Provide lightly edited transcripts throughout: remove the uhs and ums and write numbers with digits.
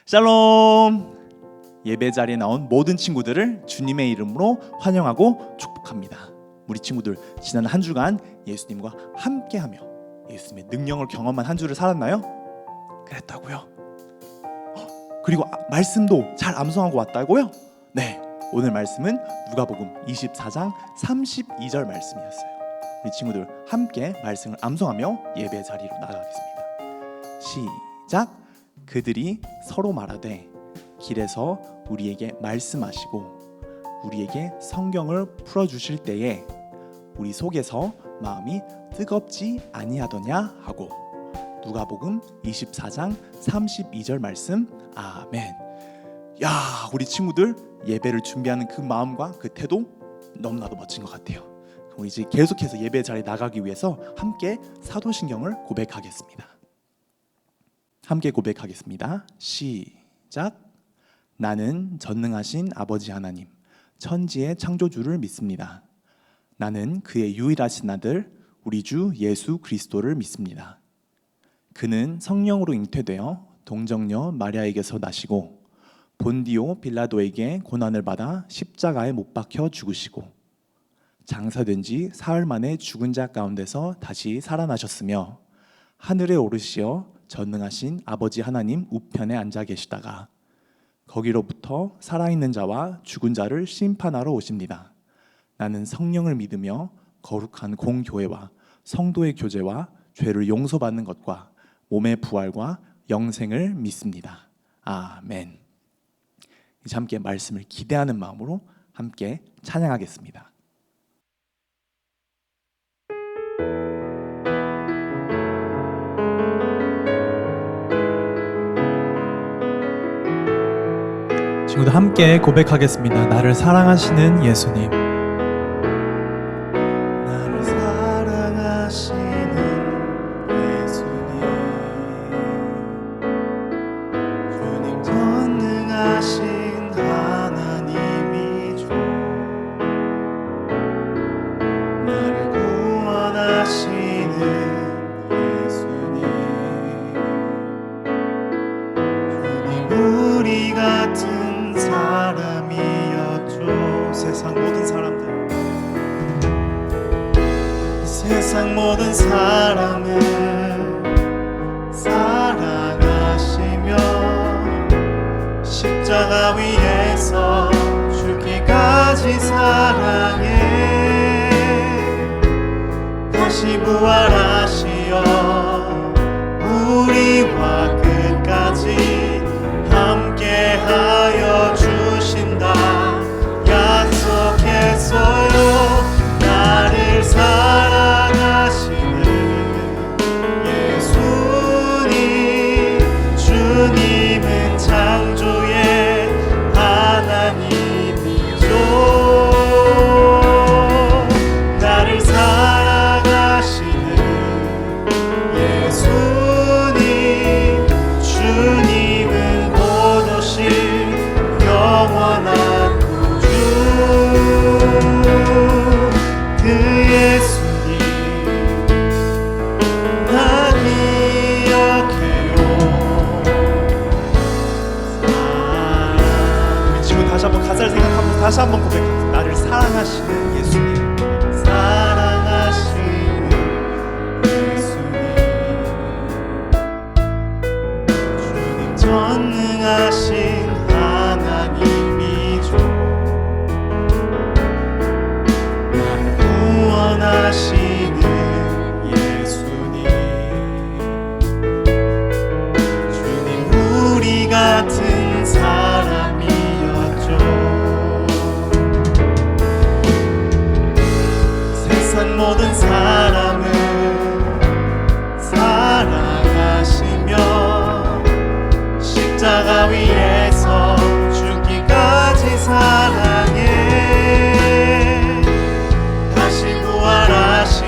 샬롬! 예배 자리에 나온 모든 친구들을 주님의 이름으로 환영하고 축복합니다. 우리 친구들 지난 한 주간 예수님과 함께하며 예수님의 능력을 경험한 한 주를 살았나요? 그랬다고요? 그리고 말씀도 잘 암송하고 왔다고요? 네, 오늘 말씀은 누가복음 24장 32절 말씀이었어요. 우리 친구들 함께 말씀을 암송하며 예배 자리로 나가겠습니다. 시작! 그들이 서로 말하되 길에서 우리에게 말씀하시고 우리에게 성경을 풀어주실 때에 우리 속에서 마음이 뜨겁지 아니하더냐 하고. 누가복음 24장 32절 말씀. 아멘. 야, 우리 친구들 예배를 준비하는 그 마음과 그 태도 너무나도 멋진 것 같아요. 우리 이제 계속해서 예배 자리에 나가기 위해서 함께 사도신경을 고백하겠습니다. 함께 고백하겠습니다. 시작. 나는 전능하신 아버지 하나님, 천지의 창조주를 믿습니다. 나는 그의 유일하신 아들 우리 주 예수 그리스도를 믿습니다. 그는 성령으로 잉태되어 동정녀 마리아에게서 나시고 본디오 빌라도에게 고난을 받아 십자가에 못 박혀 죽으시고 장사된 지 사흘 만에 죽은 자 가운데서 다시 살아나셨으며 하늘에 오르시어 전능하신 아버지 하나님 우편에 앉아 계시다가 거기로부터 살아있는 자와 죽은 자를 심판하러 오십니다. 나는 성령을 믿으며 거룩한 공교회와 성도의 교제와 죄를 용서받는 것과 몸의 부활과 영생을 믿습니다. 아멘. 이제 함께 말씀을 기대하는 마음으로 함께 찬양하겠습니다. 친구들 함께 고백하겠습니다. 나를 사랑하시는 예수님. 나를 사랑하시는 예수님, 주님 전능하신 하나님이죠. 나를 구원하시는 예수님, 주님 우리 같은 사람이었죠. 세상 모든 사람을 사랑하시며 십자가 위에서 죽기까지 사랑해 다시 부활하시어 우리와 끝까지 함께하여 주신다 약속했어요. 나를 사랑하시는 예수님, 주님은 창조의 하나님이죠. 나를 사랑하시는 예수님, 주님은 곧 오실 영원한 구주. 그 예수님 나 기억해요. 우리 친구 다시 한번 가사를 생각하면서 다시 한번 고백합니다. 나를 사랑하시는 예수님, 사랑하시는 예수님, 주님 전능하신 하나님이죠. 구원하시는 예수님, 주님 우리 같은 사람이었죠. 세상 모든 사람을 사랑하시며 십자가 위에서 죽기까지 사랑해 다시 부활하시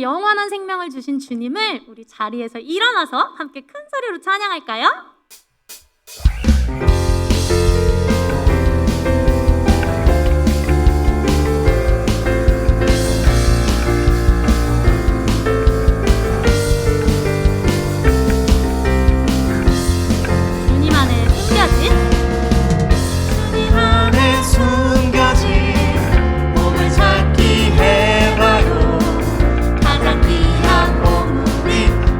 영원한 생명을 주신 주님을 우리 자리에서 일어나서 함께 큰 소리로 찬양할까요? 주님 안에 숨겨진 주님 안에 숨겨진 몸을 찾기 해봐요. 가장 귀한 보물이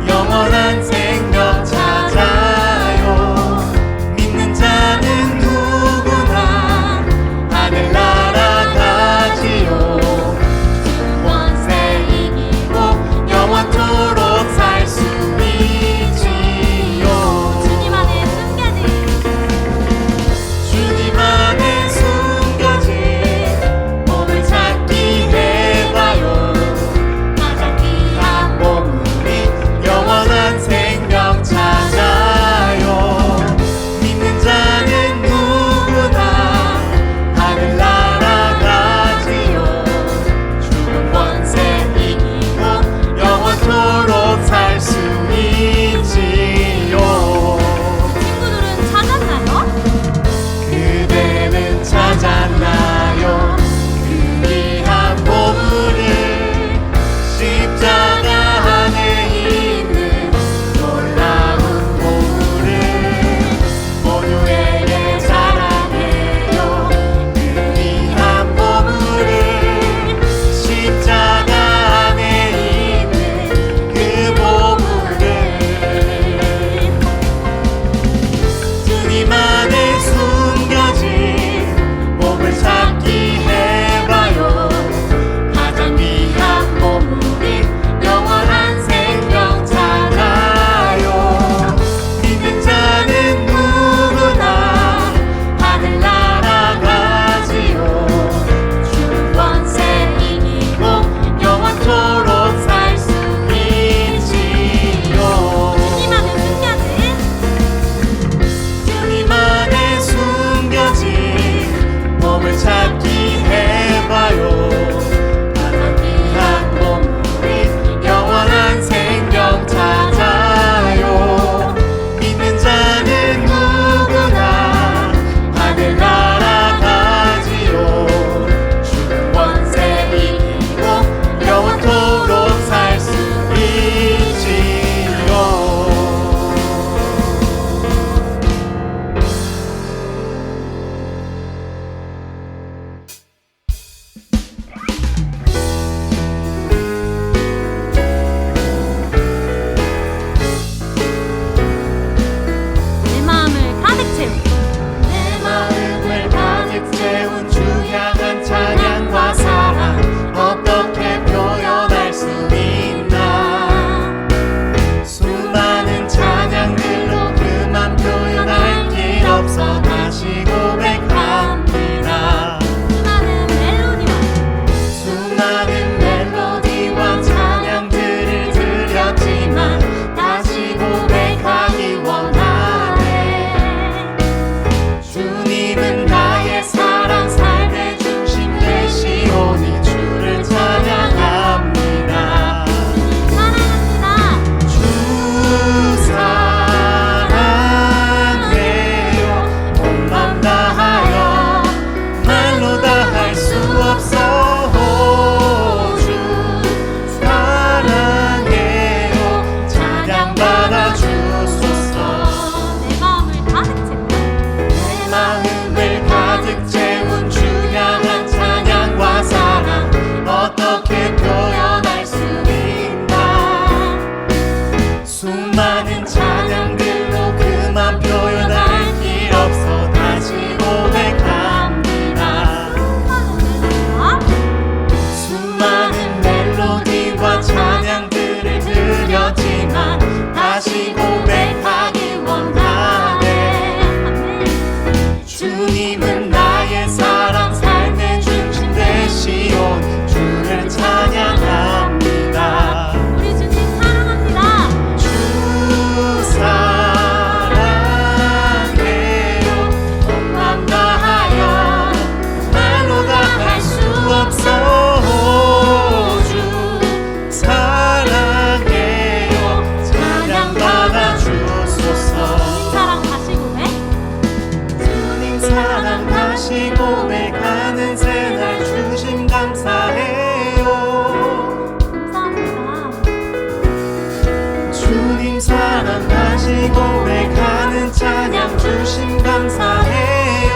영원한 생명 찾아요. 믿는 자는 누구나 하늘나라 가지요. 원세 이기고 영원토록 살 수 있지요. 주님 안에 숨겨진 주님 안에 숨겨진 몸을 찾기 해봐요. 가장 귀한 보물이 영원한 생명 찾아요. 믿는 자는 누구나 하늘나라 가지요. 죽은 권세 이기고 영원토록 살 수 있지요. 친구들은 찾았나요? 그대는 찾았나요? 그 귀한 보물을 십자가 안에 있는 놀라운 보물을 모두에게 자랑해요. 그 귀한 보물을 십자가 안에 있는 그 보물을 주님 안에 숨겨진 몸을 찾기 해봐요. 가장 귀한 보물이 영원한 생명 찾아요. 믿는 자는 누구나 하늘나라 가지요. 죽은 권세 이기고 영원토록 살 수 있지요. 주님 안에 숨겨진 주님 안에 숨겨진 몸을 찾기 해봐요. 가장 귀한 보물이 영원한 생명 찾아요. 믿는 자는 누구나 하늘나라 가지요. 죽은 권세 이기고 영원토록 살 수 있지요. 내 마음을 가득 채운 내 마음을 가득 채운 주 향한 찬양과 사랑 어떻게 표현할 수 있나. 수많은 찬양들로 그만 표현할 길 없어 다시 고백합니다. 수많은 멜로디와 수많은 멜로디와 찬양들을 드렸지만 다시 고백하기 원하네. 주님은 나의 사랑 삶의 중심 되시오니 주를 찬양합니다. 사랑합니다. 주 사랑해요. 온 맘 다하여 말로 다 할 수 없어. 주 사랑해요. 찬양 받아 주소서. 내 마음을 가득 채운 내 마음을 가득 채운 주 향한 찬양과 사랑 어떻게 표현할 수 있나. 수많은 찬양들로 그만 표현할 길 없어 다시 고백합니다. 수많은 멜로디와 찬양들을 드렸지만 다시 고백하기 원하네. 주님은 나의 사랑 삶의 중심 되시오니 주를 찬양합니다. 우리 주님 사랑합니다. 주 사랑해요. 온 맘 다하여 말로 다 할 수 없어. 주 사랑해요. 다시 고백하는 새날 주심 감사해요. 감사합니다. 주님 사랑 다시 고백하는 찬양 주심 감사해요.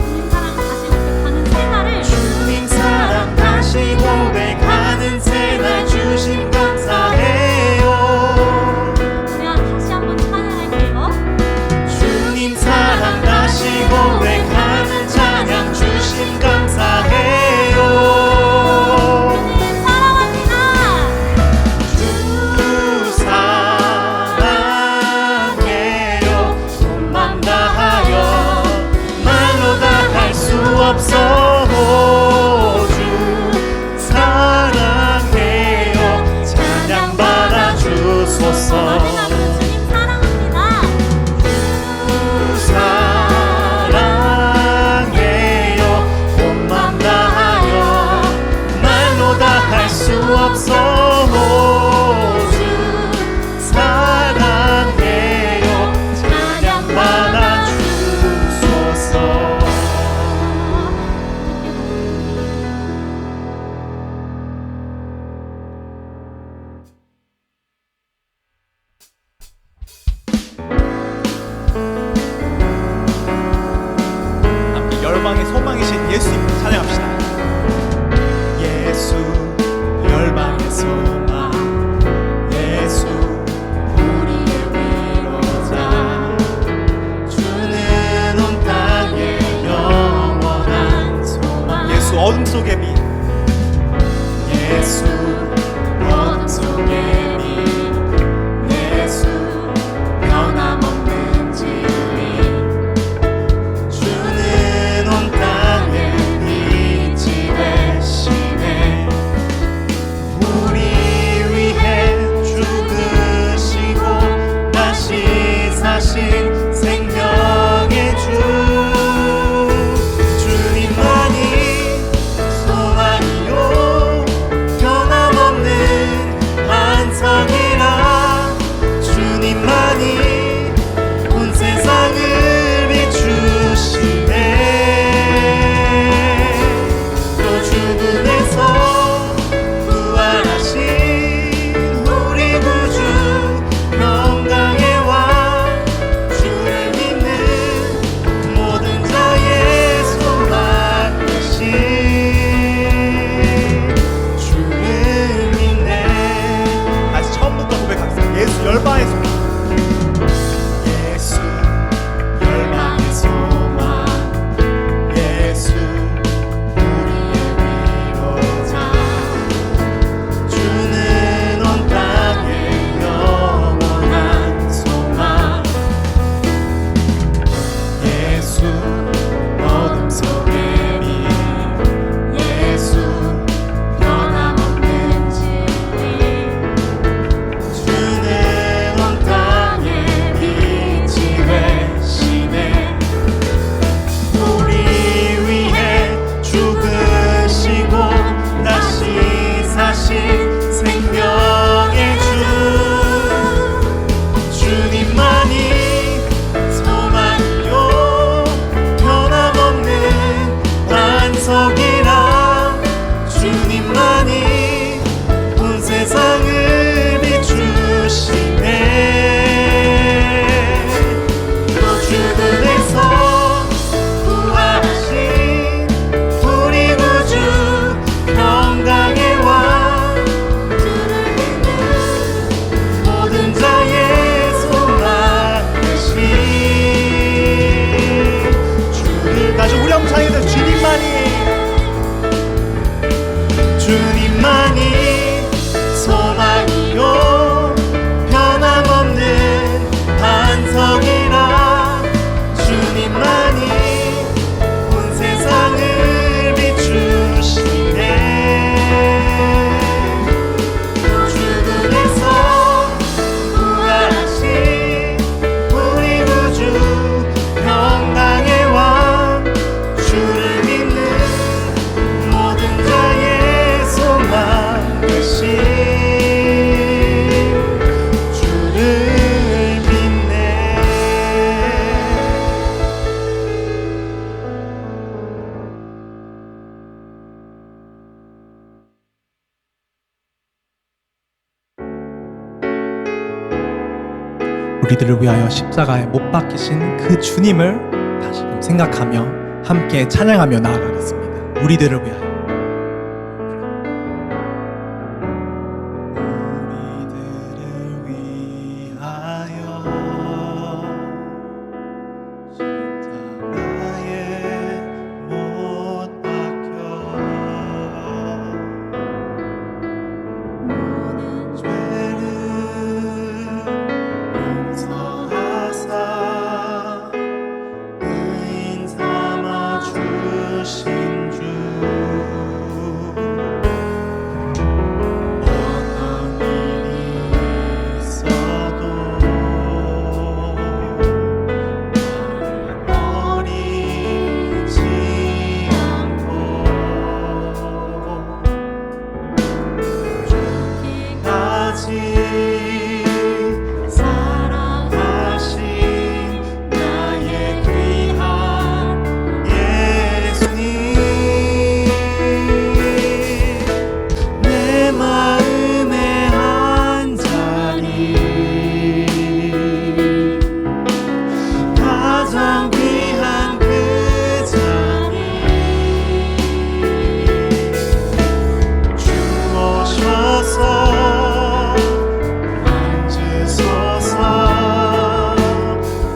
주님 사랑 다시 고백하는 새날 주님 사랑 다시 고백하는 새날 주심 감사해요. 우리가 다시 한번 찬양할게요. 주님 사랑 다시 고백하는 찬양 주심 감사해요. 주님 사랑합니다. 주 사랑해요. 온 맘 다하여 말로 다 할 수 없어. 주 사랑해요. 찬양 받아 주소서. 마지막으로 주님 사랑합니다. 사랑해요. 온 맘 다하여 말로 다 할 수 없어. 주 사랑해요. 찬양 받아 주소서. 함께 열방의 소망이신 예수님 찬양합시다. 예수 열방의 소망, 예수 우리의 위로자. 주는 온 땅에 영원한 소망. 예수 어둠 속의 빛, 예수 어둠 속의 빛. 예수 변함없는 진리. 주는 온 땅에 빛이 되시네. 우리 우리들을 위하여 십자가에 못 박히신 그 주님을 다시금 생각하며 함께 찬양하며 나아가겠습니다. 우리들을 위하여. 우리들을 위하여 십자가에 못 박혀 모든 죄를 용서하사 의인 삼아 주신 주 어떤 일이 있어도 나를 버리지 않고 죽기까지 사랑하신 나의 귀한 예수님 내 마음의 한 자리 가장 귀한 그 자리 주오셔서 앉으소서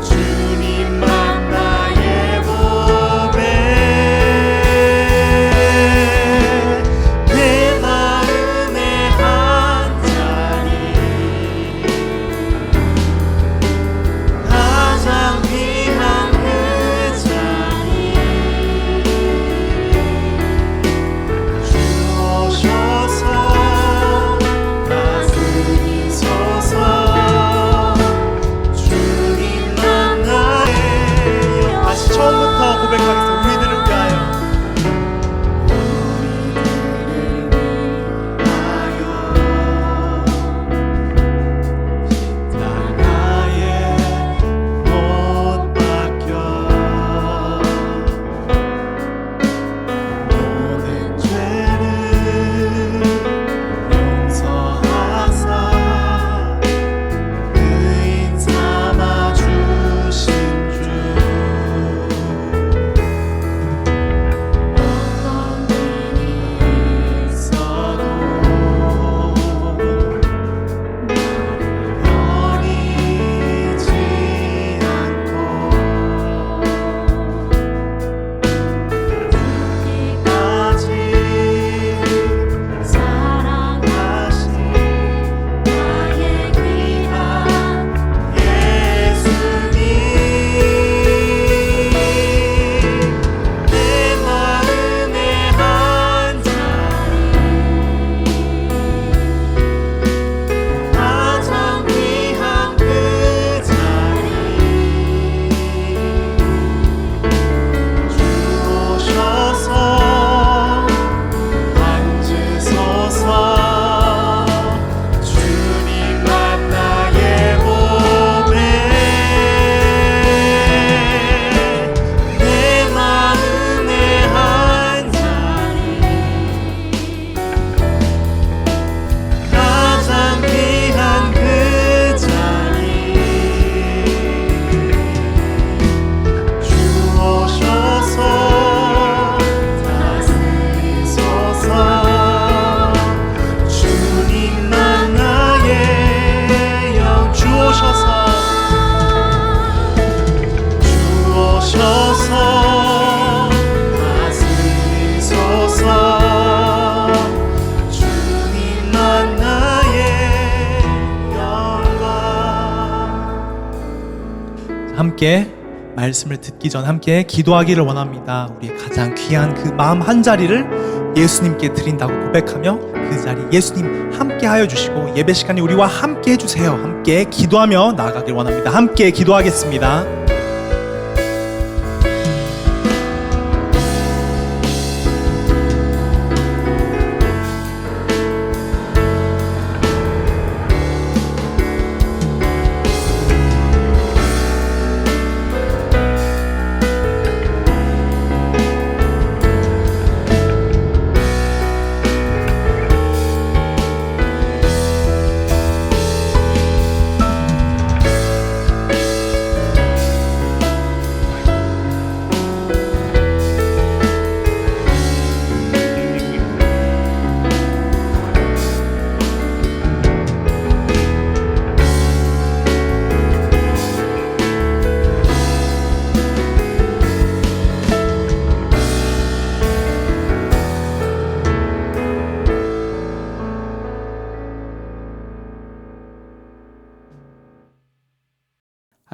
주님만 나의 보배 내 마음의 한 자리 가장 귀한 그 자리 주오셔서 다스리소서 주님만 나의 다시 처음부터 고백하겠습니다. 우리들을 위하여 십자가에 못 박혀 모든 죄를 용서하사 의인 삼아 주신 주 어떤 일이 있어도 나를 버리지 않고 죽기까지 사랑하신 나의 귀한 예수님 내 마음의 한 자리 가장 귀한 그 자리 주오셔서 앉으소서 주님만 나의 보배 내 마음의 한 자리 가장 귀한 그 자리 주오셔서 다스리소서 주님만 나의 영 주오셔서 다스리소서 주님만 나의 영광 함께 말씀을 듣기 전 함께 기도하기를 원합니다. 우리의 가장 귀한 그 마음 한 자리를 예수님께 드린다고 고백하며 그 자리 예수님 함께 하여 주시고 예배 시간에 우리와 함께 해주세요. 함께 기도하며 나아가길 원합니다. 함께 기도하겠습니다.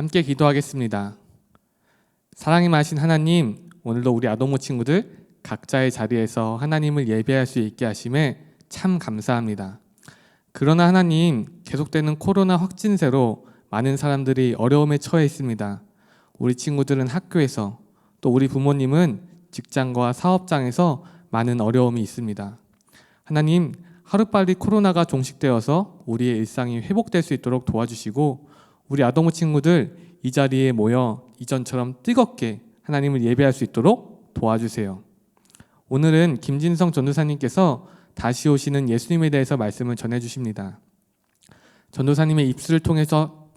함께 기도하겠습니다. 사랑이 많으신 하나님, 오늘도 우리 아동모 친구들 각자의 자리에서 하나님을 예배할 수 있게 하심에 참 감사합니다. 그러나 하나님, 계속되는 코로나 확진세로 많은 사람들이 어려움에 처해 있습니다. 우리 친구들은 학교에서, 또 우리 부모님은 직장과 사업장에서 많은 어려움이 있습니다. 하나님, 하루빨리 코로나가 종식되어서 우리의 일상이 회복될 수 있도록 도와주시고, 우리 아동모 친구들 이 자리에 모여 이전처럼 뜨겁게 하나님을 예배할 수 있도록 도와주세요. 오늘은 김진성 전도사님께서 다시 오시는 예수님에 대해서 말씀을 전해주십니다. 전도사님의 입술을 통해서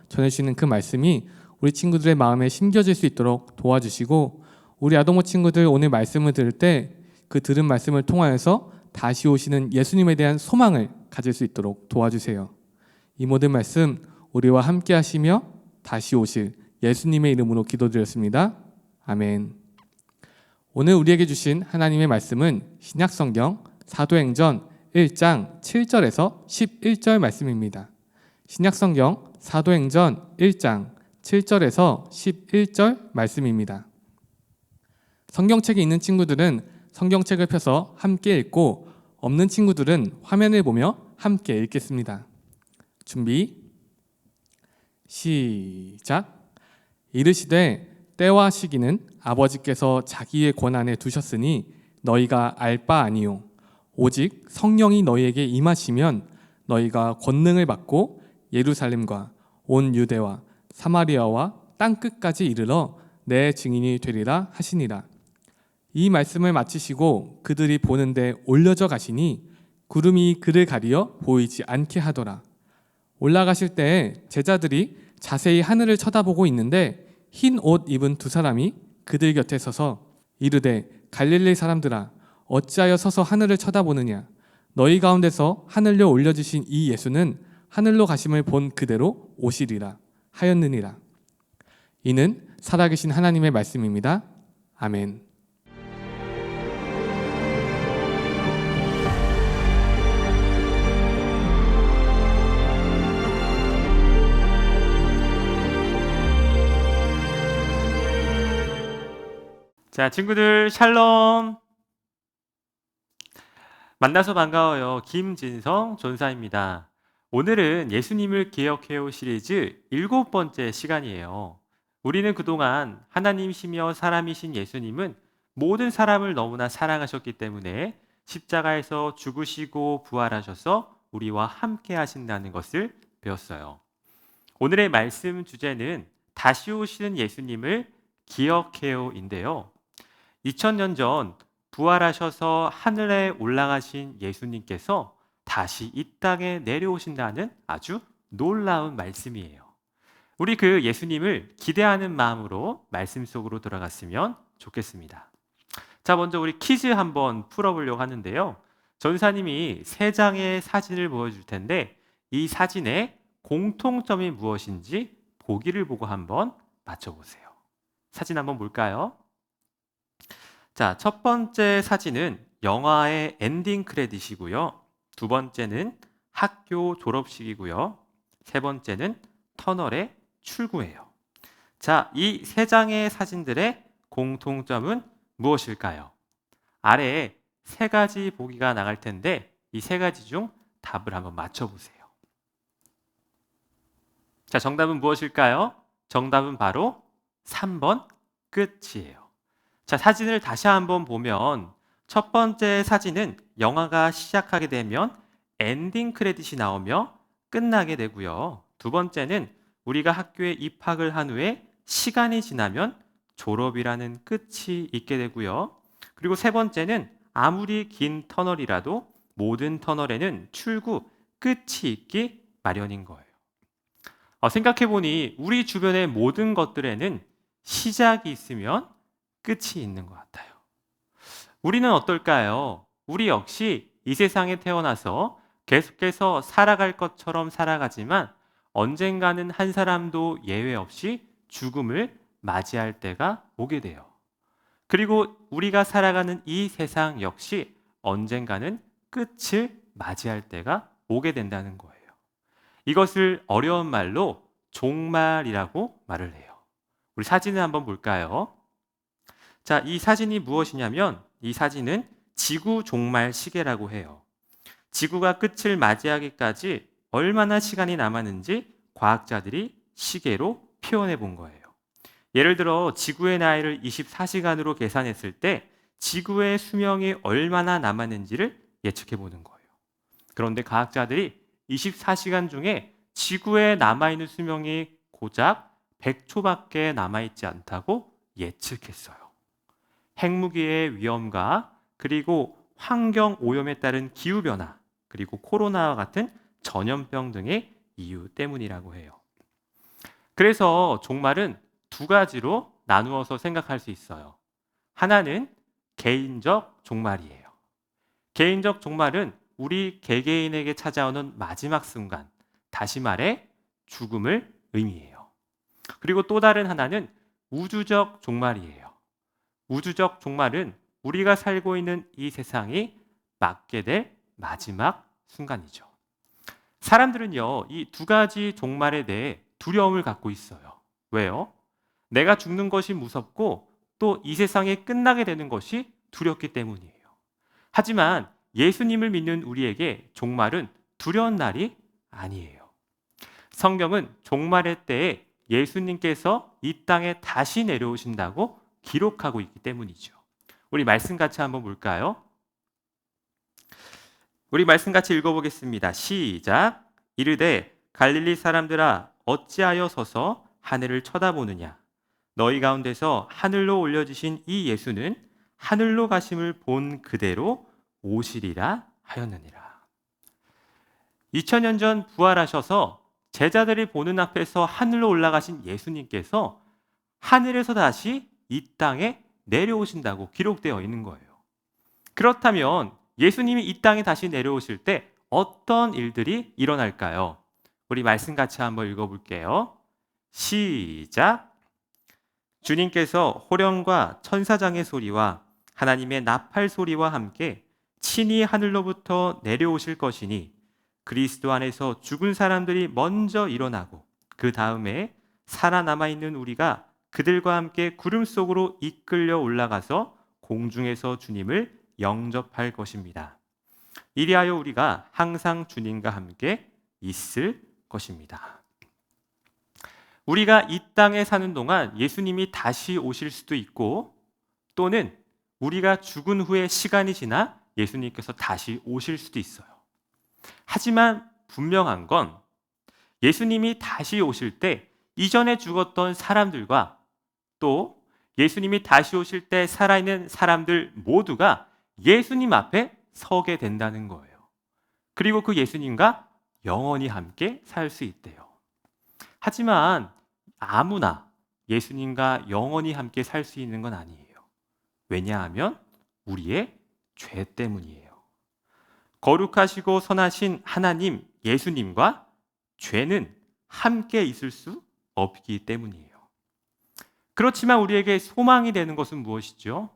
전해주시는 그 말씀이 우리 친구들의 마음에 심겨질 수 있도록 도와주시고, 우리 아동모 친구들 오늘 말씀을 들을 때 그 들은 말씀을 통하여서 다시 오시는 예수님에 대한 소망을 가질 수 있도록 도와주세요. 이 모든 말씀 우리와 함께 하시며 다시 오실 예수님의 이름으로 기도드렸습니다. 아멘. 오늘 우리에게 주신 하나님의 말씀은 신약성경 사도행전 1장 7절에서 11절 말씀입니다. 신약성경 사도행전 1장 7절에서 11절 말씀입니다. 성경책이 있는 친구들은 성경책을 펴서 함께 읽고, 없는 친구들은 화면을 보며 함께 읽겠습니다. 준비, 시작. 이르시되 때와 시기는 아버지께서 자기의 권한에 두셨으니 너희가 알 바 아니요 오직 성령이 너희에게 임하시면 너희가 권능을 받고 예루살렘과 온 유대와 사마리아와 땅 끝까지 이르러 내 증인이 되리라 하시니라. 이 말씀을 마치시고 그들이 보는데 올려져 가시니 구름이 그를 가리어 보이지 않게 하더라. 올라가실 때에 제자들이 자세히 하늘을 쳐다보고 있는데 흰 옷 입은 두 사람이 그들 곁에 서서 이르되 갈릴리 사람들아 어찌하여 서서 하늘을 쳐다보느냐. 너희 가운데서 하늘로 올려지신 이 예수는 하늘로 가심을 본 그대로 오시리라 하였느니라. 이는 살아계신 하나님의 말씀입니다. 아멘. 자, 친구들 샬롬. 만나서 반가워요. 김진성 전사입니다. 오늘은 예수님을 기억해요 시리즈 7번째 시간이에요. 우리는 그동안 하나님이시며 사람이신 예수님은 모든 사람을 너무나 사랑하셨기 때문에 십자가에서 죽으시고 부활하셔서 우리와 함께 하신다는 것을 배웠어요. 오늘의 말씀 주제는 다시 오시는 예수님을 기억해요인데요. 2000년 전 부활하셔서 하늘에 올라가신 예수님께서 다시 이 땅에 내려오신다는 아주 놀라운 말씀이에요. 우리 그 예수님을 기대하는 마음으로 말씀 속으로 들어갔으면 좋겠습니다. 자, 먼저 우리 퀴즈 한번 풀어보려고 하는데요. 전사님이 3장의 사진을 보여줄 텐데 이 사진의 공통점이 무엇인지 보기를 보고 한번 맞춰보세요. 사진 한번 볼까요? 자, 첫 번째 사진은 영화의 엔딩 크레딧이고요. 두 번째는 학교 졸업식이고요. 세 번째는 터널의 출구예요. 자, 이 3장의 사진들의 공통점은 무엇일까요? 아래에 3가지 보기가 나갈 텐데 이 3가지 중 답을 한번 맞춰보세요. 자, 정답은 무엇일까요? 정답은 바로 3번 끝이에요. 자, 사진을 다시 한번 보면 첫 번째 사진은 영화가 시작하게 되면 엔딩 크레딧이 나오며 끝나게 되고요. 두 번째는 우리가 학교에 입학을 한 후에 시간이 지나면 졸업이라는 끝이 있게 되고요. 그리고 세 번째는 아무리 긴 터널이라도 모든 터널에는 출구, 끝이 있기 마련인 거예요. 생각해보니 우리 주변의 모든 것들에는 시작이 있으면 끝이 있는 것 같아요. 우리는 어떨까요? 우리 역시 이 세상에 태어나서 계속해서 살아갈 것처럼 살아가지만 언젠가는 한 사람도 예외 없이 죽음을 맞이할 때가 오게 돼요. 그리고 우리가 살아가는 이 세상 역시 언젠가는 끝을 맞이할 때가 오게 된다는 거예요. 이것을 어려운 말로 종말이라고 말을 해요. 우리 사진을 한번 볼까요? 자, 이 사진이 무엇이냐면 이 사진은 지구 종말 시계라고 해요. 지구가 끝을 맞이하기까지 얼마나 시간이 남았는지 과학자들이 시계로 표현해 본 거예요. 예를 들어 지구의 나이를 24시간으로 계산했을 때 지구의 수명이 얼마나 남았는지를 예측해 보는 거예요. 그런데 과학자들이 24시간 중에 지구에 남아있는 수명이 고작 100초밖에 남아있지 않다고 예측했어요. 핵무기의 위험과 그리고 환경 오염에 따른 기후변화 그리고 코로나와 같은 전염병 등의 이유 때문이라고 해요. 그래서 종말은 두 가지로 나누어서 생각할 수 있어요. 하나는 개인적 종말이에요. 개인적 종말은 우리 개개인에게 찾아오는 마지막 순간, 다시 말해 죽음을 의미해요. 그리고 또 다른 하나는 우주적 종말이에요. 우주적 종말은 우리가 살고 있는 이 세상이 맞게 될 마지막 순간이죠. 사람들은요, 이 두 가지 종말에 대해 두려움을 갖고 있어요. 왜요? 내가 죽는 것이 무섭고 또 이 세상이 끝나게 되는 것이 두렵기 때문이에요. 하지만 예수님을 믿는 우리에게 종말은 두려운 날이 아니에요. 성경은 종말의 때에 예수님께서 이 땅에 다시 내려오신다고 기록하고 있기 때문이죠. 우리 말씀 같이 한번 볼까요? 우리 말씀 같이 읽어보겠습니다. 시작. 이르되 갈릴리 사람들아 어찌하여 서서 하늘을 쳐다보느냐? 너희 가운데서 하늘로 올려지신 이 예수는 하늘로 가심을 본 그대로 오시리라 하였느니라. 2000년 전 부활하셔서 제자들이 보는 앞에서 하늘로 올라가신 예수님께서 하늘에서 다시 이 땅에 내려오신다고 기록되어 있는 거예요. 그렇다면 예수님이 이 땅에 다시 내려오실 때 어떤 일들이 일어날까요? 우리 말씀 같이 한번 읽어볼게요. 시작. 주님께서 호령과 천사장의 소리와 하나님의 나팔 소리와 함께 친히 하늘로부터 내려오실 것이니 그리스도 안에서 죽은 사람들이 먼저 일어나고 그 다음에 살아남아 있는 우리가 그들과 함께 구름 속으로 이끌려 올라가서 공중에서 주님을 영접할 것입니다. 이리하여 우리가 항상 주님과 함께 있을 것입니다. 우리가 이 땅에 사는 동안 예수님이 다시 오실 수도 있고 또는 우리가 죽은 후에 시간이 지나 예수님께서 다시 오실 수도 있어요. 하지만 분명한 건 예수님이 다시 오실 때 이전에 죽었던 사람들과 또 예수님이 다시 오실 때 살아있는 사람들 모두가 예수님 앞에 서게 된다는 거예요. 그리고 그 예수님과 영원히 함께 살 수 있대요. 하지만 아무나 예수님과 영원히 함께 살 수 있는 건 아니에요. 왜냐하면 우리의 죄 때문이에요. 거룩하시고 선하신 하나님 예수님과 죄는 함께 있을 수 없기 때문이에요. 그렇지만 우리에게 소망이 되는 것은 무엇이죠?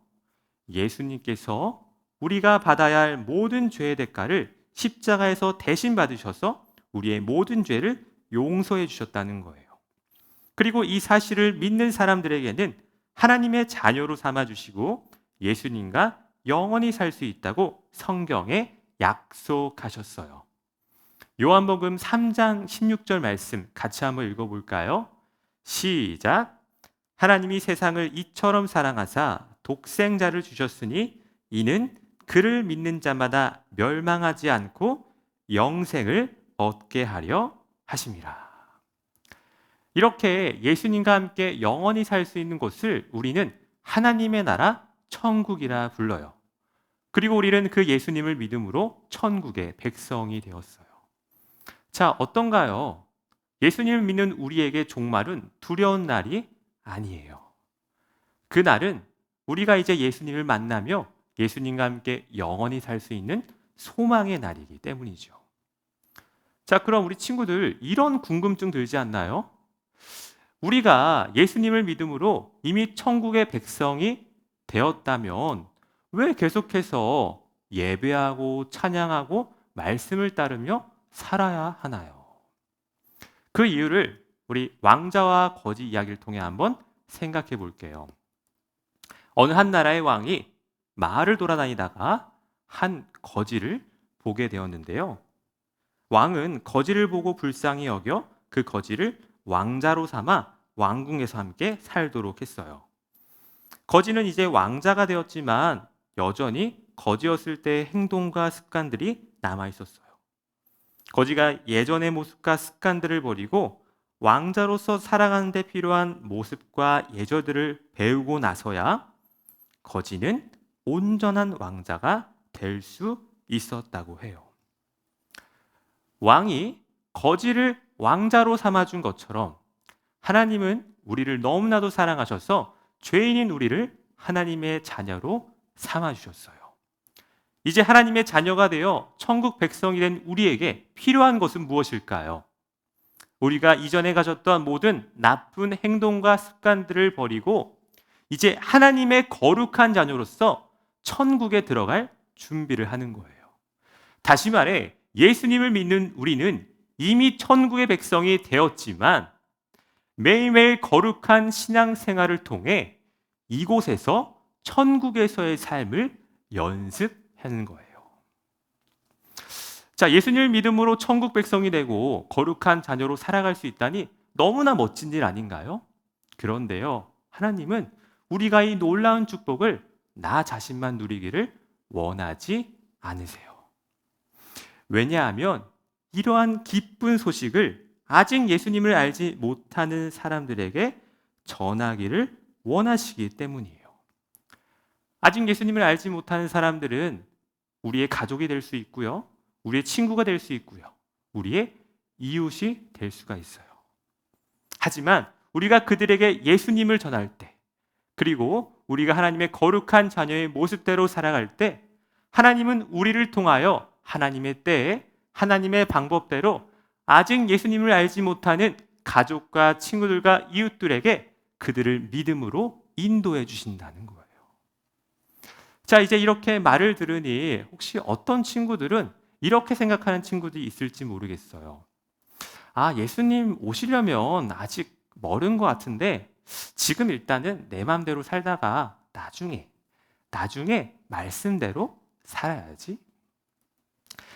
예수님께서 우리가 받아야 할 모든 죄의 대가를 십자가에서 대신 받으셔서 우리의 모든 죄를 용서해 주셨다는 거예요. 그리고 이 사실을 믿는 사람들에게는 하나님의 자녀로 삼아주시고 예수님과 영원히 살 수 있다고 성경에 약속하셨어요. 요한복음 3장 16절 말씀 같이 한번 읽어볼까요? 시작. 하나님이 세상을 이처럼 사랑하사 독생자를 주셨으니 이는 그를 믿는 자마다 멸망하지 않고 영생을 얻게 하려 하심이라. 이렇게 예수님과 함께 영원히 살 수 있는 곳을 우리는 하나님의 나라 천국이라 불러요. 그리고 우리는 그 예수님을 믿음으로 천국의 백성이 되었어요. 자, 어떤가요? 예수님을 믿는 우리에게 종말은 두려운 날이 아니에요. 그 날은 우리가 이제 예수님을 만나며 예수님과 함께 영원히 살 수 있는 소망의 날이기 때문이죠. 자, 그럼 우리 친구들 이런 궁금증 들지 않나요? 우리가 예수님을 믿음으로 이미 천국의 백성이 되었다면 왜 계속해서 예배하고 찬양하고 말씀을 따르며 살아야 하나요? 그 이유를 우리 왕자와 거지 이야기를 통해 한번 생각해 볼게요. 어느 한 나라의 왕이 마을을 돌아다니다가 한 거지를 보게 되었는데요. 왕은 거지를 보고 불쌍히 여겨 그 거지를 왕자로 삼아 왕궁에서 함께 살도록 했어요. 거지는 이제 왕자가 되었지만 여전히 거지였을 때의 행동과 습관들이 남아 있었어요. 거지가 예전의 모습과 습관들을 버리고 왕자로서 살아가는 데 필요한 모습과 예절들을 배우고 나서야 거지는 온전한 왕자가 될 수 있었다고 해요. 왕이 거지를 왕자로 삼아준 것처럼 하나님은 우리를 너무나도 사랑하셔서 죄인인 우리를 하나님의 자녀로 삼아주셨어요. 이제 하나님의 자녀가 되어 천국 백성이 된 우리에게 필요한 것은 무엇일까요? 우리가 이전에 가졌던 모든 나쁜 행동과 습관들을 버리고 이제 하나님의 거룩한 자녀로서 천국에 들어갈 준비를 하는 거예요. 다시 말해 예수님을 믿는 우리는 이미 천국의 백성이 되었지만 매일매일 거룩한 신앙생활을 통해 이곳에서 천국에서의 삶을 연습하는 거예요. 자, 예수님을 믿음으로 천국 백성이 되고 거룩한 자녀로 살아갈 수 있다니 너무나 멋진 일 아닌가요? 그런데요, 하나님은 우리가 이 놀라운 축복을 나 자신만 누리기를 원하지 않으세요. 왜냐하면 이러한 기쁜 소식을 아직 예수님을 알지 못하는 사람들에게 전하기를 원하시기 때문이에요. 아직 예수님을 알지 못하는 사람들은 우리의 가족이 될 수 있고요, 우리의 친구가 될 수 있고요, 우리의 이웃이 될 수가 있어요. 하지만 우리가 그들에게 예수님을 전할 때, 그리고 우리가 하나님의 거룩한 자녀의 모습대로 살아갈 때 하나님은 우리를 통하여 하나님의 때에 하나님의 방법대로 아직 예수님을 알지 못하는 가족과 친구들과 이웃들에게 그들을 믿음으로 인도해 주신다는 거예요. 자, 이제 이렇게 말을 들으니 혹시 어떤 친구들은 이렇게 생각하는 친구들이 있을지 모르겠어요. 아, 예수님 오시려면 아직 멀은 것 같은데 지금 일단은 내 마음대로 살다가 나중에 말씀대로 살아야지.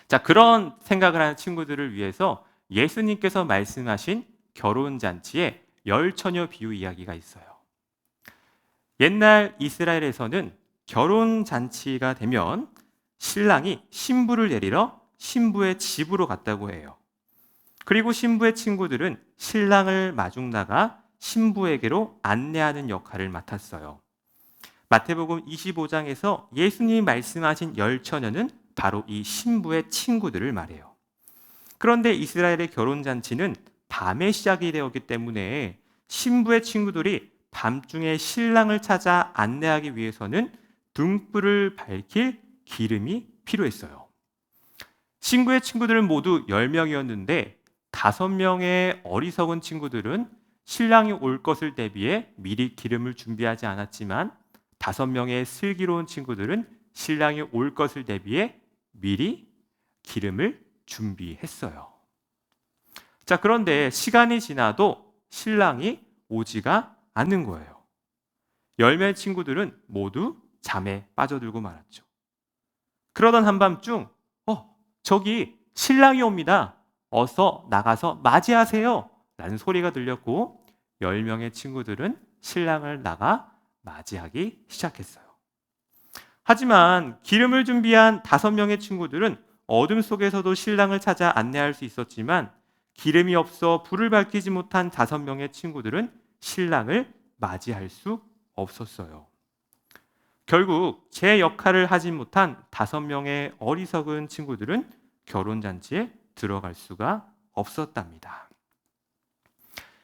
자, 그런 생각을 하는 친구들을 위해서 예수님께서 말씀하신 결혼잔치의 열처녀 비유 이야기가 있어요. 옛날 이스라엘에서는 결혼잔치가 되면 신랑이 신부를 데리러 신부의 집으로 갔다고 해요. 그리고 신부의 친구들은 신랑을 마중 나가 신부에게로 안내하는 역할을 맡았어요. 마태복음 25장에서 예수님이 말씀하신 열처녀는 바로 이 신부의 친구들을 말해요. 그런데 이스라엘의 결혼잔치는 밤에 시작이 되었기 때문에 신부의 친구들이 밤중에 신랑을 찾아 안내하기 위해서는 등불을 밝힐 기름이 필요했어요. 신부의 친구들은 모두 10명이었는데 5명의 어리석은 친구들은 신랑이 올 것을 대비해 미리 기름을 준비하지 않았지만 5명의 슬기로운 친구들은 신랑이 올 것을 대비해 미리 기름을 준비했어요. 자, 그런데 시간이 지나도 신랑이 오지가 않는 거예요. 10명의 친구들은 모두 잠에 빠져들고 말았죠. 그러던 한밤중 저기 신랑이 옵니다. 어서 나가서 맞이하세요. 라는 소리가 들렸고 10명의 친구들은 신랑을 나가 맞이하기 시작했어요. 하지만 기름을 준비한 5명의 친구들은 어둠 속에서도 신랑을 찾아 안내할 수 있었지만 기름이 없어 불을 밝히지 못한 5명의 친구들은 신랑을 맞이할 수 없었어요. 결국 제 역할을 하지 못한 5명의 어리석은 친구들은 결혼잔치에 들어갈 수가 없었답니다.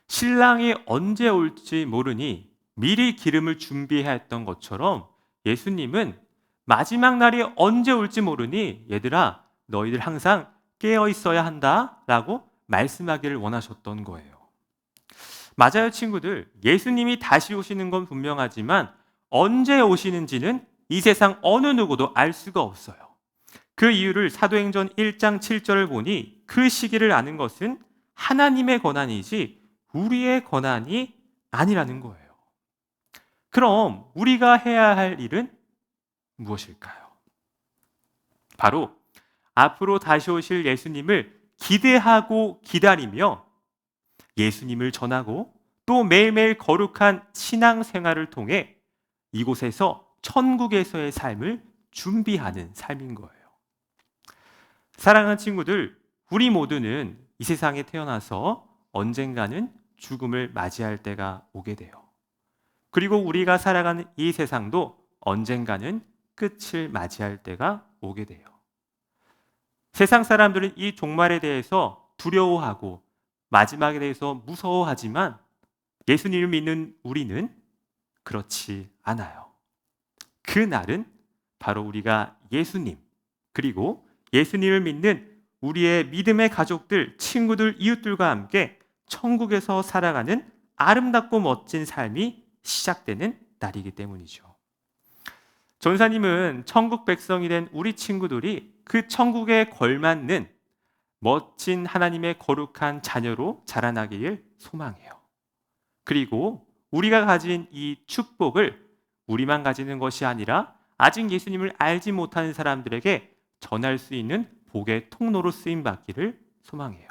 신랑이 언제 올지 모르니 미리 기름을 준비해야 했던 것처럼 예수님은 마지막 날이 언제 올지 모르니 얘들아 너희들 항상 깨어 있어야 한다 라고 말씀하기를 원하셨던 거예요. 맞아요, 친구들. 예수님이 다시 오시는 건 분명하지만 언제 오시는지는 이 세상 어느 누구도 알 수가 없어요. 그 이유를 사도행전 1장 7절을 보니 그 시기를 아는 것은 하나님의 권한이지 우리의 권한이 아니라는 거예요. 그럼 우리가 해야 할 일은 무엇일까요? 바로 앞으로 다시 오실 예수님을 기대하고 기다리며 예수님을 전하고 또 매일매일 거룩한 신앙생활을 통해 이곳에서 천국에서의 삶을 준비하는 삶인 거예요. 사랑하는 친구들, 우리 모두는 이 세상에 태어나서 언젠가는 죽음을 맞이할 때가 오게 돼요. 그리고 우리가 살아가는 이 세상도 언젠가는 끝을 맞이할 때가 오게 돼요. 세상 사람들은 이 종말에 대해서 두려워하고 마지막에 대해서 무서워하지만 예수님을 믿는 우리는 그렇지 않아요. 그 날은 바로 우리가 예수님, 그리고 예수님을 믿는 우리의 믿음의 가족들, 친구들, 이웃들과 함께 천국에서 살아가는 아름답고 멋진 삶이 시작되는 날이기 때문이죠. 전사님은 천국 백성이 된 우리 친구들이 그 천국에 걸맞는 멋진 하나님의 거룩한 자녀로 자라나길 소망해요. 그리고 우리가 가진 이 축복을 우리만 가지는 것이 아니라 아직 예수님을 알지 못하는 사람들에게 전할 수 있는 복의 통로로 쓰임 받기를 소망해요.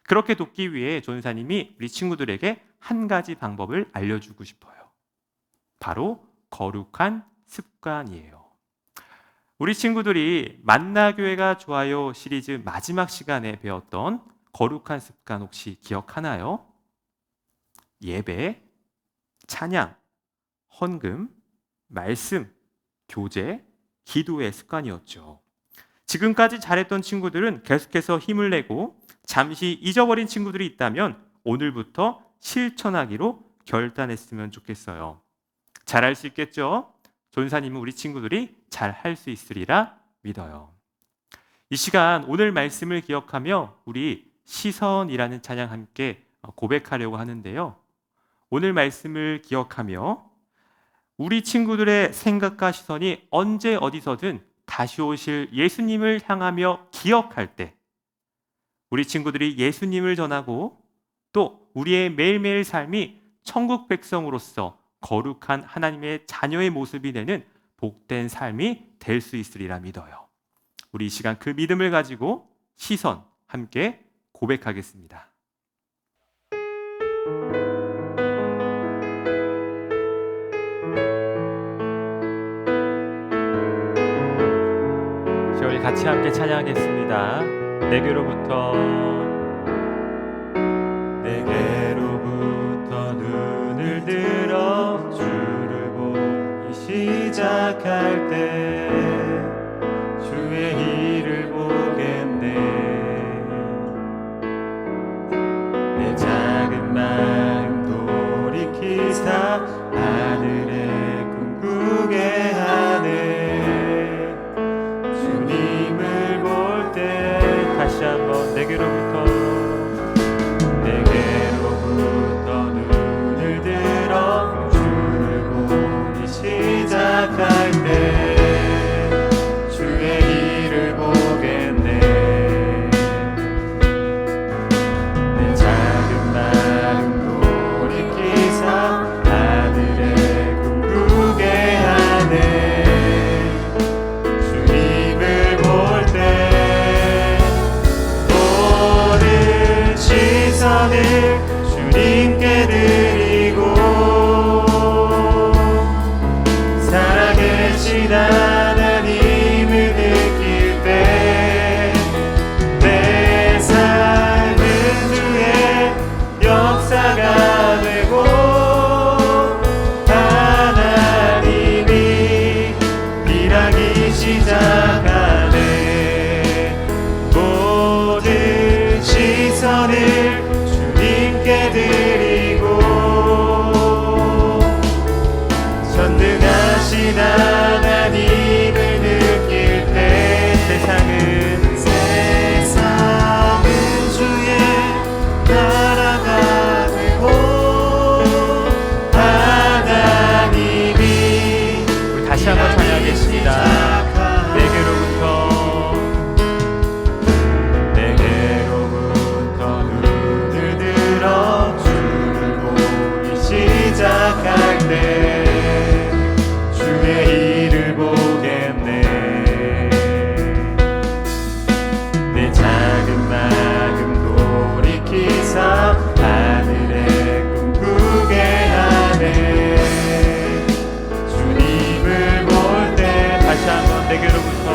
그렇게 돕기 위해 전사님이 우리 친구들에게 한 가지 방법을 알려주고 싶어요. 바로 거룩한 습관이에요. 우리 친구들이 만나교회가 좋아요 시리즈 마지막 시간에 배웠던 거룩한 습관 혹시 기억하나요? 예배, 찬양, 헌금, 말씀, 교제, 기도의 습관이었죠. 지금까지 잘했던 친구들은 계속해서 힘을 내고 잠시 잊어버린 친구들이 있다면 오늘부터 실천하기로 결단했으면 좋겠어요. 잘할 수 있겠죠? 전사님은 우리 친구들이 잘 할 수 있으리라 믿어요. 이 시간 오늘 말씀을 기억하며 우리 시선이라는 찬양 함께 고백하려고 하는데요. 오늘 말씀을 기억하며 우리 친구들의 생각과 시선이 언제 어디서든 다시 오실 예수님을 향하며 기억할 때 우리 친구들이 예수님을 전하고 또 우리의 매일매일 삶이 천국 백성으로서 거룩한 하나님의 자녀의 모습이 되는 복된 삶이 될 수 있으리라 믿어요. 우리 이 시간 그 믿음을 가지고 시선 함께 고백하겠습니다. 우리 같이 함께 찬양하겠습니다. 내게로부터 눈을 들어 주를 보기 시작할 때 주의 일을 보겠네. 내 작은 마음 돌이키사 하늘에 꿈꾸게 하네. 주님을 볼 때 다시 한번 내게로부터 눈을 들어 주를 보기 시작할 때 시작할 때 주의 일을 보겠네. 내 작은 마음 돌이키사 하늘의 꿈 꾸게 하네. 주님을 볼 때 다시 한번 내게로부터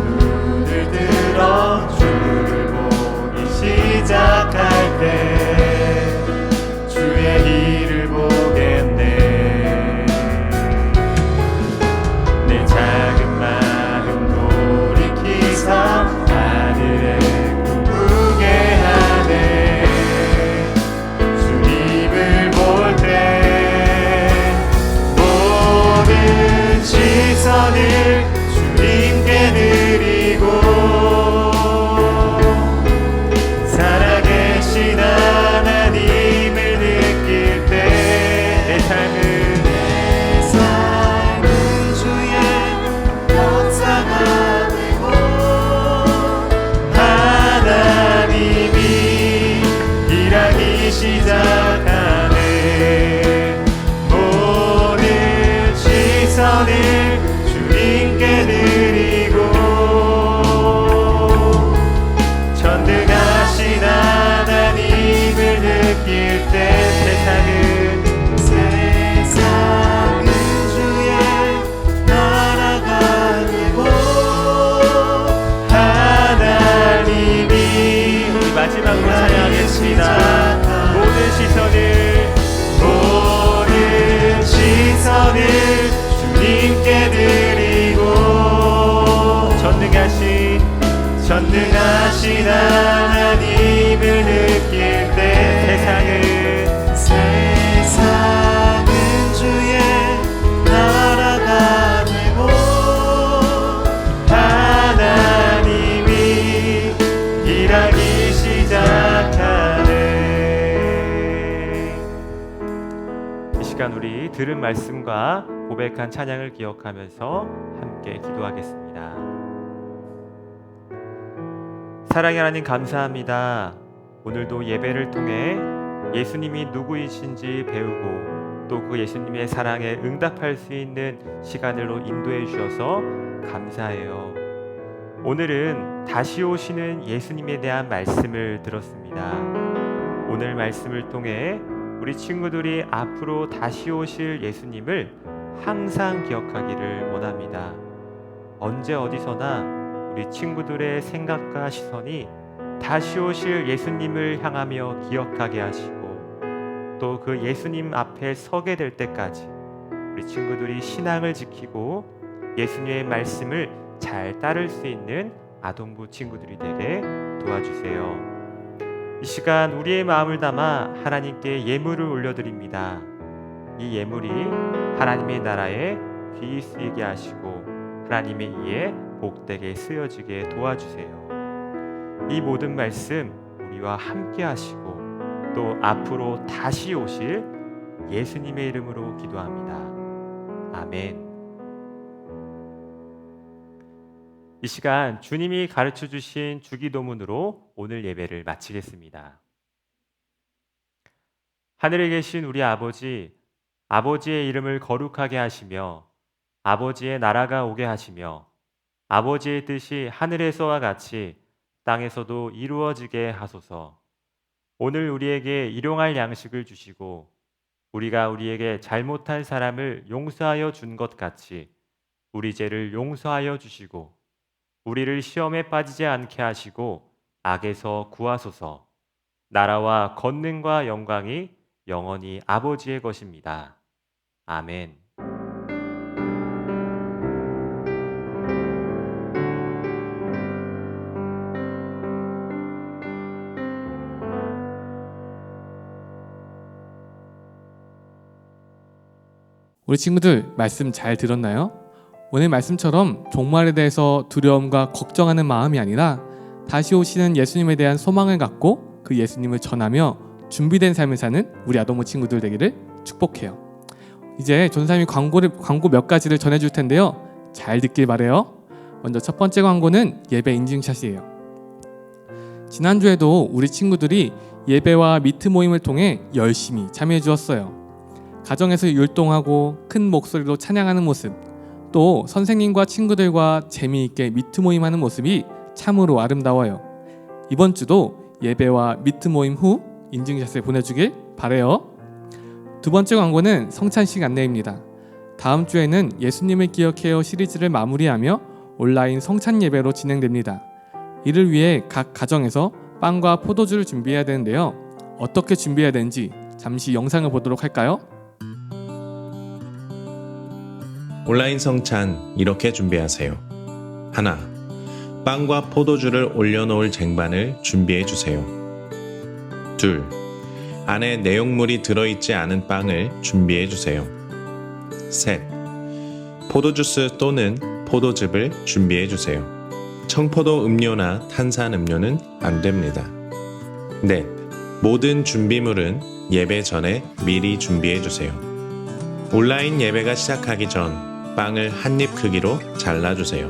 눈을 들어 주를 보기 시작할 때 주의 일을 보겠네. 내 작은 마음 돌이키사 하늘의 꿈 꾸게 하네. 주님을 볼 때 모든 시선을 주님께 드리고 살아계신 하나님을 느낄 때 내 삶은 주의 역사가 되고 하나님이 일하기 시작하네. 모든 시선을 주님께 드리고 전능하신 하나님을 느낄 때 세상은 주의 나라가 되고 하나님이 우리 마지막으로 찬양하겠습니다. 모든 시선을 주님께 드리고 전능하신 하나님을 느낄 때 세상은 주의 나라가 되고 하나님이 일하기 시작하네. 이 시간 우리 들은 말씀과 고백한 찬양을 기억하면서 함께 기도하겠습니다. 사랑의 하나님 감사합니다. 오늘도 예배를 통해 예수님이 누구이신지 배우고 또 그 예수님의 사랑에 응답할 수 있는 시간으로 인도해 주셔서 감사해요. 오늘은 다시 오시는 예수님에 대한 말씀을 들었습니다. 오늘 말씀을 통해 우리 친구들이 앞으로 다시 오실 예수님을 항상 기억하기를 원합니다. 언제 어디서나 우리 친구들의 생각과 시선이 다시 오실 예수님을 향하며 기억하게 하시고 또 그 예수님 앞에 서게 될 때까지 우리 친구들이 신앙을 지키고 예수님의 말씀을 잘 따를 수 있는 아동부 친구들이 되게 도와주세요. 이 시간 우리의 마음을 담아 하나님께 예물을 올려드립니다. 이 예물이 하나님의 나라에 귀히 쓰이게 하시고 하나님의 이에 복되게 쓰여지게 도와주세요. 이 모든 말씀 우리와 함께 하시고 또 앞으로 다시 오실 예수님의 이름으로 기도합니다. 아멘. 이 시간 주님이 가르쳐 주신 주기도문으로 오늘 예배를 마치겠습니다. 하늘에 계신 우리 아버지, 아버지의 이름을 거룩하게 하시며 아버지의 나라가 오게 하시며 아버지의 뜻이 하늘에서와 같이 땅에서도 이루어지게 하소서. 오늘 우리에게 일용할 양식을 주시고 우리가 우리에게 잘못한 사람을 용서하여 준 것 같이 우리 죄를 용서하여 주시고 우리를 시험에 빠지지 않게 하시고 악에서 구하소서. 나라와 권능과 영광이 영원히 아버지의 것입니다. 아멘. 우리 친구들 말씀 잘 들었나요? 오늘 말씀처럼 종말에 대해서 두려움과 걱정하는 마음이 아니라 다시 오시는 예수님에 대한 소망을 갖고 그 예수님을 전하며 준비된 삶을 사는 우리 아동부 친구들 되기를 축복해요. 이제 전사님이 광고 몇 가지를 전해줄 텐데요. 잘 듣길 바래요. 먼저 첫 번째 광고는 예배 인증샷이에요. 지난주에도 우리 친구들이 예배와 미트 모임을 통해 열심히 참여해 주었어요. 가정에서 율동하고 큰 목소리로 찬양하는 모습, 또 선생님과 친구들과 재미있게 미트 모임하는 모습이 참으로 아름다워요. 이번 주도 예배와 미트 모임 후 인증샷을 보내주길 바래요. 두 번째 광고는 성찬식 안내입니다. 다음 주에는 예수님을 기억해요 시리즈를 마무리하며 온라인 성찬 예배로 진행됩니다. 이를 위해 각 가정에서 빵과 포도주를 준비해야 되는데요. 어떻게 준비해야 되는지 잠시 영상을 보도록 할까요? 온라인 성찬 이렇게 준비하세요. 하나, 빵과 포도주를 올려놓을 쟁반을 준비해 주세요. 둘, 안에 내용물이 들어있지 않은 빵을 준비해 주세요. 셋, 포도주스 또는 포도즙을 준비해 주세요. 청포도 음료나 탄산 음료는 안 됩니다. 넷, 모든 준비물은 예배 전에 미리 준비해 주세요. 온라인 예배가 시작하기 전 빵을 한 입 크기로 잘라주세요.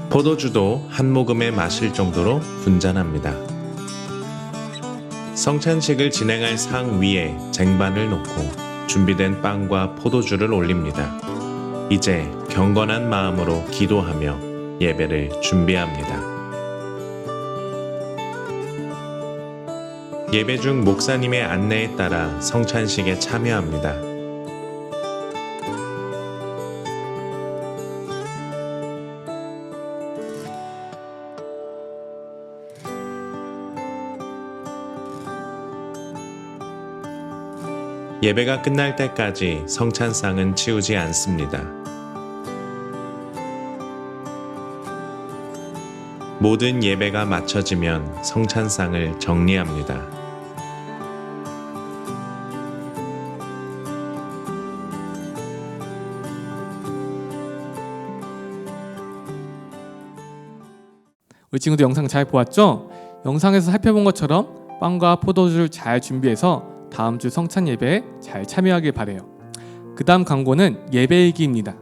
포도주도 한 모금에 마실 정도로 분잔합니다. 성찬식을 진행할 상 위에 쟁반을 놓고 준비된 빵과 포도주를 올립니다. 이제 경건한 마음으로 기도하며 예배를 준비합니다. 예배 중 목사님의 안내에 따라 성찬식에 참여합니다. 예배가 끝날 때까지 성찬상은 치우지 않습니다. 모든 예배가 마쳐지면 성찬상을 정리합니다. 우리 친구들 영상 잘 보았죠? 영상에서 살펴본 것처럼 빵과 포도주를 잘 준비해서 다음 주 성찬 예배에 잘 참여하길 바래요. 그 다음 광고는 예배일기입니다.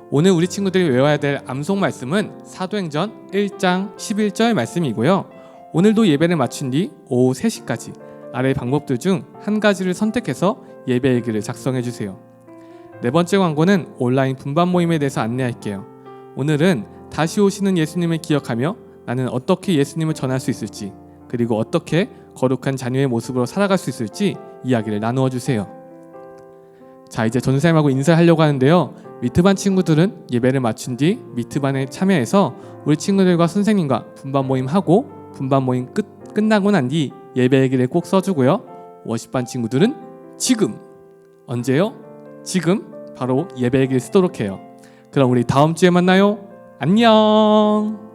오늘 우리 친구들이 외워야 될 암송 말씀은 사도행전 1장 11절 말씀이고요. 오늘도 예배를 마친 뒤 오후 3시까지 아래 방법들 중 한 가지를 선택해서 예배일기를 작성해 주세요. 네 번째 광고는 온라인 분반 모임에 대해서 안내할게요. 오늘은 다시 오시는 예수님을 기억하며 나는 어떻게 예수님을 전할 수 있을지, 그리고 어떻게 거룩한 자녀의 모습으로 살아갈 수 있을지 이야기를 나누어 주세요. 자, 이제 전사님하고 인사하려고 하는데요. 미트반 친구들은 예배를 마친 뒤 미트반에 참여해서 우리 친구들과 선생님과 분반 모임 하고, 분반 모임 끝나고 난 뒤 예배 얘기를 꼭 써주고요. 워십반 친구들은 지금, 언제요? 지금 바로 예배 얘기를 쓰도록 해요. 그럼 우리 다음 주에 만나요. 안녕.